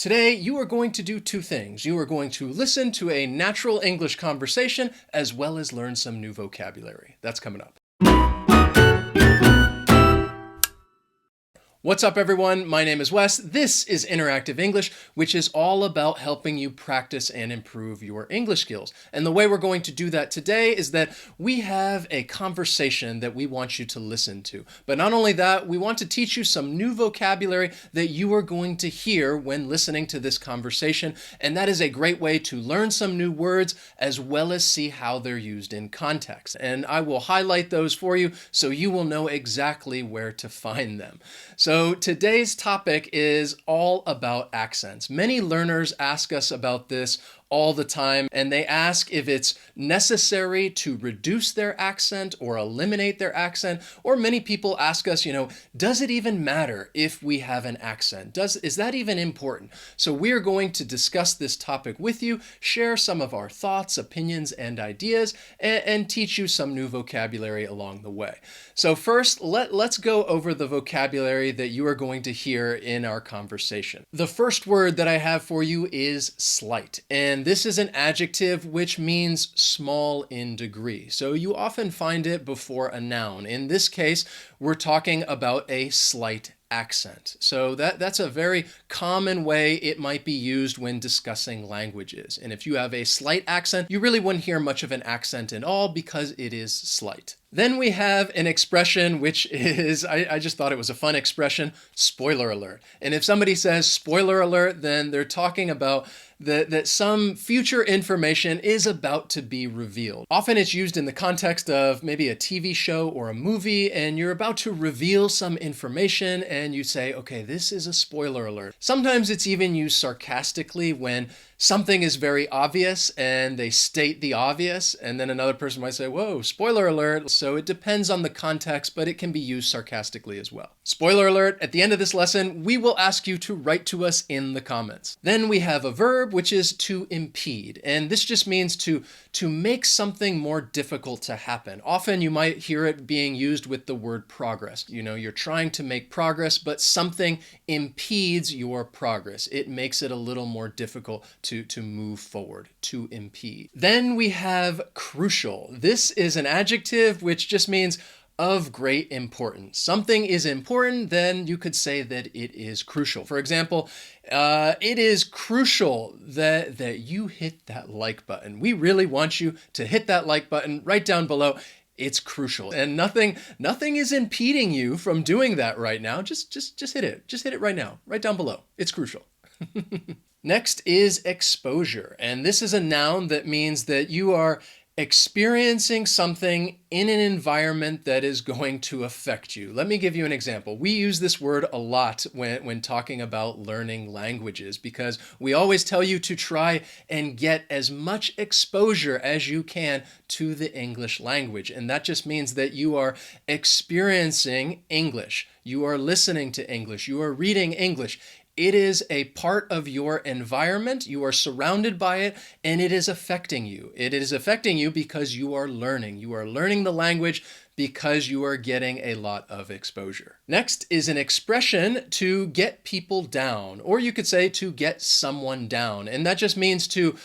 Today, you are going to do two things. You are going to listen to a natural English conversation as well as learn some new vocabulary. That's coming up. What's up, everyone? My name is Wes. This is Interactive English, which is all about helping you practice and improve your English skills. And the way we're going to do that today is that we have a conversation that we want you to listen to. But not only that, we want to teach you some new vocabulary that you are going to hear when listening to this conversation. And that is a great way to learn some new words as well as see how they're used in context. And I will highlight those for you so you will know exactly where to find them. So today's topic is all about accents. Many learners ask us about this all the time, and they ask if it's necessary to reduce their accent or eliminate their accent. Or many people ask us, does it even matter if we have an accent? Is that even important? So we're going to discuss this topic with you, share some of our thoughts, opinions, and ideas, and teach you some new vocabulary along the way. So first, let's go over the vocabulary that you are going to hear in our conversation. The first word that I have for you is slight, and this is an adjective which means small in degree. So you often find it before a noun. In this case, we're talking about a slight accent. So that's a very common way it might be used when discussing languages. And if you have a slight accent, you really wouldn't hear much of an accent at all because it is slight. Then we have an expression which is, I just thought it was a fun expression, spoiler alert. And if somebody says spoiler alert, then they're talking about that some future information is about to be revealed. Often it's used in the context of maybe a TV show or a movie, and you're about to reveal some information and you say, okay, this is a spoiler alert. Sometimes it's even used sarcastically when something is very obvious and they state the obvious, and then another person might say, whoa, spoiler alert. So it depends on the context, but it can be used sarcastically as well. Spoiler alert, at the end of this lesson, we will ask you to write to us in the comments. Then we have a verb, which is to impede. And this just means to make something more difficult to happen. Often you might hear it being used with the word progress. You're trying to make progress, but something impedes your progress. It makes it a little more difficult to move forward, to impede. Then we have crucial. This is an adjective which just means of great importance. Something is important, then you could say that it is crucial. For example, it is crucial that you hit that like button. We really want you to hit that like button right down below. It's crucial. And nothing is impeding you from doing that right now. Just hit it. Just hit it right now, right down below. It's crucial. Next is exposure. And this is a noun that means that you are experiencing something in an environment that is going to affect you. Let me give you an example. We use this word a lot when talking about learning languages because we always tell you to try and get as much exposure as you can to the English language. And that just means that you are experiencing English. You are listening to English. You are reading English. It is a part of your environment. You are surrounded by it, and it is affecting you. It is affecting you because you are learning. You are learning the language because you are getting a lot of exposure. Next is an expression to get people down, or you could say to get someone down. And that just means to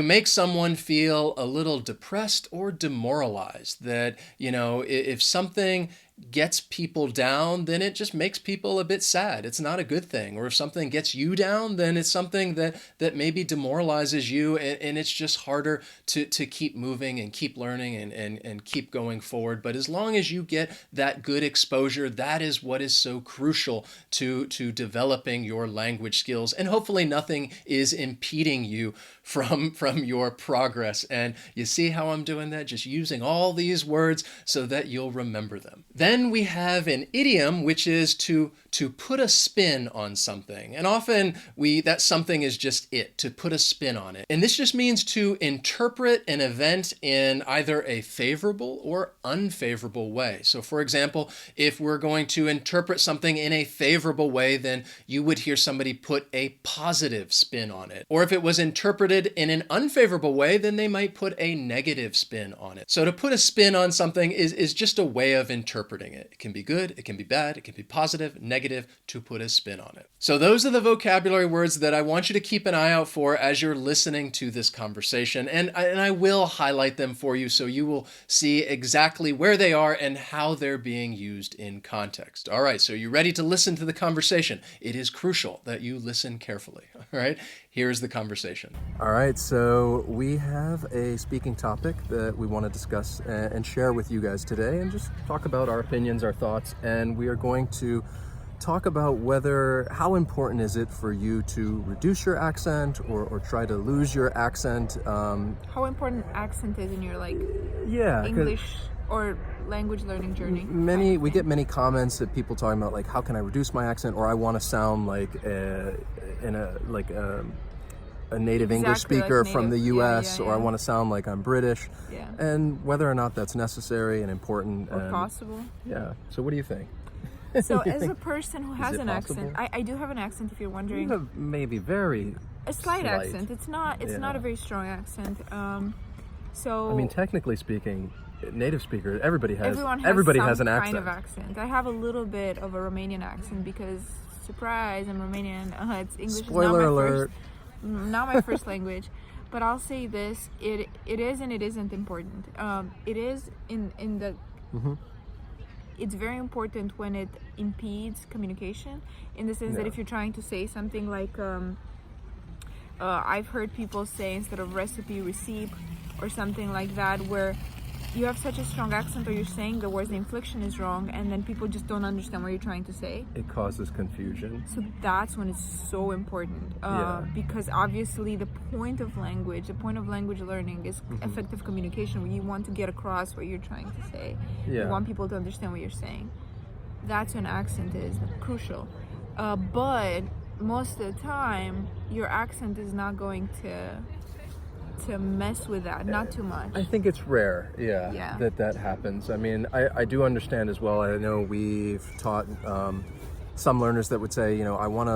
make someone feel a little depressed or demoralized. That, if something gets people down, then it just makes people a bit sad. It's not a good thing. Or if something gets you down, then it's something that maybe demoralizes you, and it's just harder to keep moving and keep learning and keep going forward. But as long as you get that good exposure, that is what is so crucial to developing your language skills. And hopefully nothing is impeding you from your progress. And you see how I'm doing that? Just using all these words so that you'll remember them. Then we have an idiom, which is to put a spin on something. And often that something is just it, to put a spin on it. And this just means to interpret an event in either a favorable or unfavorable way. So for example, if we're going to interpret something in a favorable way, then you would hear somebody put a positive spin on it. Or if it was interpreted in an unfavorable way, then they might put a negative spin on it. So to put a spin on something is just a way of interpreting it. It can be good, it can be bad, it can be positive, negative. negative to put a spin on it. So those are the vocabulary words that I want you to keep an eye out for as you're listening to this conversation. And I will highlight them for you so you will see exactly where they are and how they're being used in context. All right, so you ready to listen to the conversation? It is crucial that you listen carefully. All right, here's the conversation. All right, so we have a speaking topic that we want to discuss and share with you guys today and just talk about our opinions, our thoughts, and we are going to talk about how important is it for you to reduce your accent or try to lose your accent. How important accent is in your yeah, English or language learning journey? We get many comments that people talking about how can I reduce my accent, or I want to sound like a native English speaker from the US, or I want to sound like I'm British, and whether or not that's necessary and important or possible. Yeah. So what do you think? So as a person who has an accent, I do have an accent, if you're wondering. You have maybe a slight accent. It's not a very strong accent. So I mean, technically speaking, native speakers, everybody has some an accent. Kind of accent. I have a little bit of a Romanian accent because, surprise, I'm Romanian. It's English. Spoiler alert. Not my first language. But I'll say this: it is and it isn't important. It is in the. Mm-hmm. It's very important when it impedes communication, in the sense that if you're trying to say something like, I've heard people say instead of recipe, receipt, or something like that, where you have such a strong accent or you're saying the words, the inflection is wrong, and then people just don't understand what you're trying to say. It causes confusion. So that's when it's so important, because obviously the point of language learning is effective communication, where you want to get across what you're trying to say. You want people to understand what you're saying. That's when accent is crucial. But most of the time, your accent is not going to mess with that, not too much. I think it's rare, that happens. I mean, I do understand as well. I know we've taught some learners that would say, I want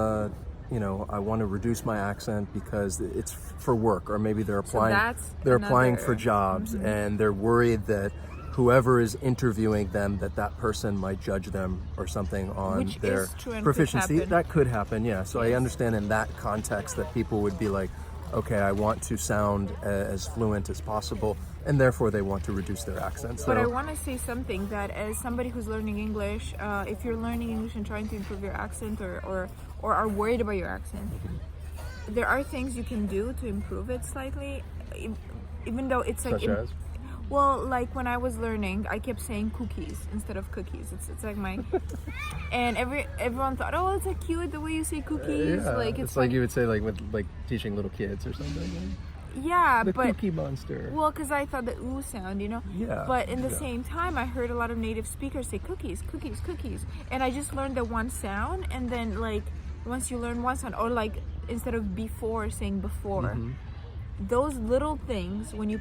to reduce my accent because it's for work, or maybe they're applying for jobs, and they're worried that whoever is interviewing them, that person might judge them or something on their proficiency. That could happen, yeah. So I understand in that context that people would be like, okay, I want to sound as fluent as possible, and therefore they want to reduce their accent. But I want to say something, that as somebody who's learning English, if you're learning English and trying to improve your accent or are worried about your accent, there are things you can do to improve it slightly, even though it's like... Such as? Well, like when I was learning, I kept saying cookies instead of cookies. It's like my... And everyone thought, oh, it's like cute the way you say cookies. It's like you would say with teaching little kids or something. Yeah, the cookie monster. Well, because I thought the ooh sound, Yeah. But in the same time, I heard a lot of native speakers say cookies, cookies, cookies. And I just learned the one sound, and then once you learn one sound, or instead of before, saying before. Those little things, when you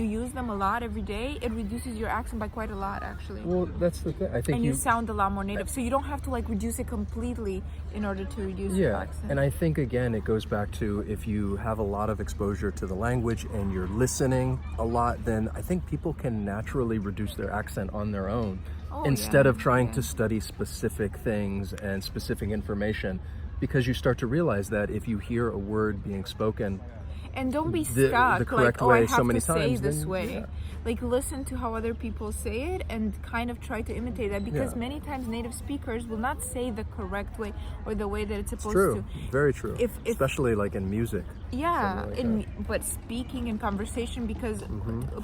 use them a lot every day, it reduces your accent by quite a lot, actually. Well, that's the thing. I think you sound a lot more native, so you don't have to reduce it completely in order to reduce your accent. And I think again, it goes back to, if you have a lot of exposure to the language and you're listening a lot, then I think people can naturally reduce their accent on their own, instead of trying to study specific things and specific information, because you start to realize that if you hear a word being spoken. And don't be stuck, the correct way, I have so many to times, say this way. Listen to how other people say it and kind of try to imitate that, because many times native speakers will not say the correct way or the way that it's supposed to. Very true. Especially in music. Yeah, but speaking in conversation, because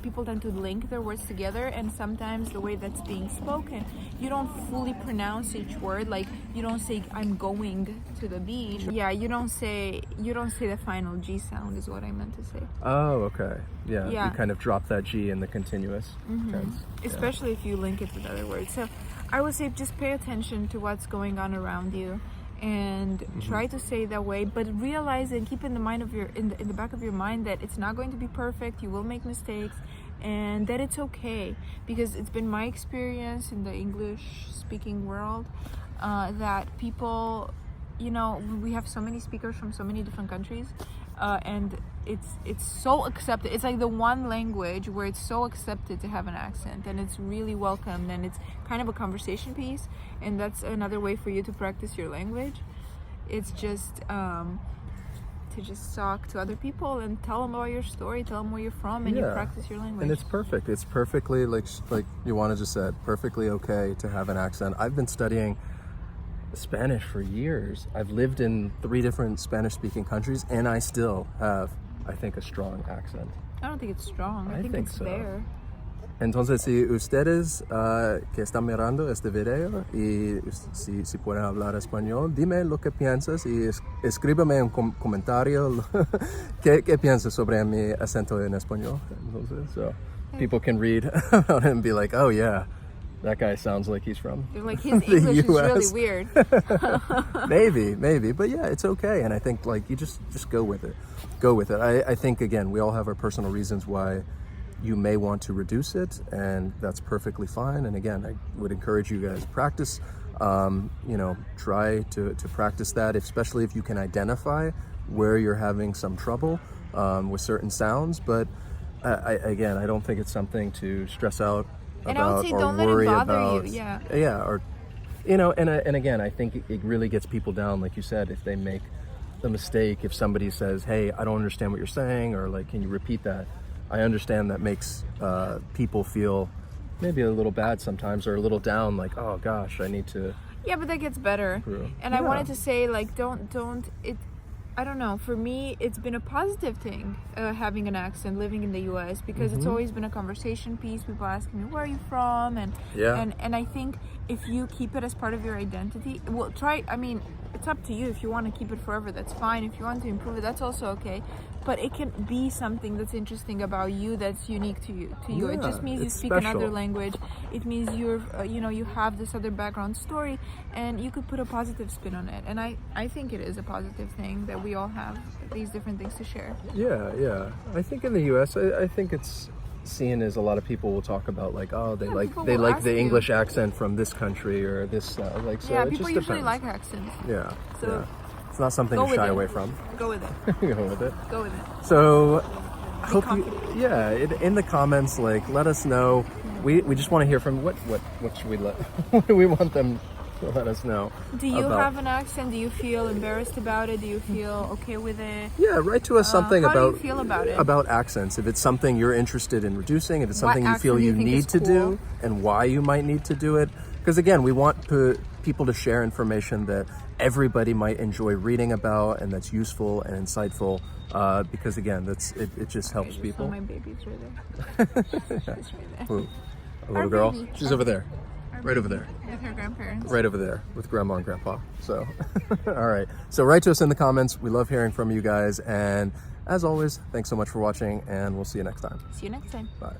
people tend to link their words together, and sometimes the way that's being spoken, you don't fully pronounce each word. You don't say I'm going to the beach. Yeah, you don't say the final G sound, is what I meant to say. Oh, okay. Yeah. You kind of drop that G in the continuous tense. Especially if you link it with other words. So I would say just pay attention to what's going on around you, and try to say that way, but realize and keep in the mind of in the back of your mind that it's not going to be perfect. You will make mistakes, and that it's okay, because it's been my experience in the English speaking world that people you know, we have so many speakers from so many different countries, and it's so accepted. It's like the one language where it's so accepted to have an accent, and it's really welcomed, and it's kind of a conversation piece, and that's another way for you to practice your language. It's just to just talk to other people and tell them about your story, tell them where you're from, and you practice your language. And it's perfect. It's perfectly, like Ioana just said, perfectly okay to have an accent. I've been studying Spanish for years. I've lived in 3 different Spanish-speaking countries, and I still have, I think, a strong accent. I don't think it's strong. I think it's so. there. Entonces, si ustedes que están mirando este video y si pueden hablar español, dime lo que piensas y escríbeme un comentario qué piensas sobre mi acento en español. Entonces, so people can read about it and be like, oh yeah, that guy sounds like he's from They're like, his the English US. is really weird. maybe, but yeah, it's okay. And I think like you just go with it. I think again, we all have our personal reasons why you may want to reduce it, and that's perfectly fine. And again, I would encourage you guys practice. You know, try to practice that, especially if you can identify where you're having some trouble with certain sounds. But I don't think it's something to stress out And I would about say or don't let worry it bother about. you. Or you know, and again, I think it really gets people down, like you said, if they make the mistake. If somebody says, "Hey, I don't understand what you're saying," or like, "Can you repeat that?" I understand that makes people feel maybe a little bad sometimes, or a little down, like, oh gosh, I need to. Yeah, but that gets better. Improve. And I wanted to say, like, don't it. I don't know. For me, it's been a positive thing having an accent, living in the U.S. because it's always been a conversation piece. People asking me, "Where are you from?" And I think if you keep it as part of your identity, well, try. I mean, it's up to you. If you want to keep it forever, that's fine. If you want to improve it, that's also okay. But it can be something that's interesting about you, that's unique to you. Yeah, it just means you speak special. another language. It means you're, you have this other background story, and you could put a positive spin on it. And I think it is a positive thing that we all have these different things to share. Yeah. I think in the U.S., I think it's seen as a lot of people will talk about like, oh, they like the English accent from this country or this like. So it people just usually depends. like accents. Yeah. So yeah. It's not something go to with shy it. away from. Go with it. Go with it. Go with it. So, hope confident. you, in the comments, like, let us know. We just want to hear from what should we let? What do we want them to let us know? Do you have an accent? Do you feel embarrassed about it? Do you feel okay with it? Yeah, write to us something how about do you feel about it? About accents. If it's something you're interested in reducing, if it's something you accent feel do you you think need is to cool? do, and why you might need to do it. Because again, we want people to share information that everybody might enjoy reading about and that's useful and insightful. Because again, it just helps people. My baby's right there. She's right there. Ooh, a little Our girl. baby. She's over there. Right over there. With her grandparents. Right over there with grandma and grandpa. So, all right. So write to us in the comments. We love hearing from you guys. And as always, thanks so much for watching, and we'll see you next time. See you next time. Bye.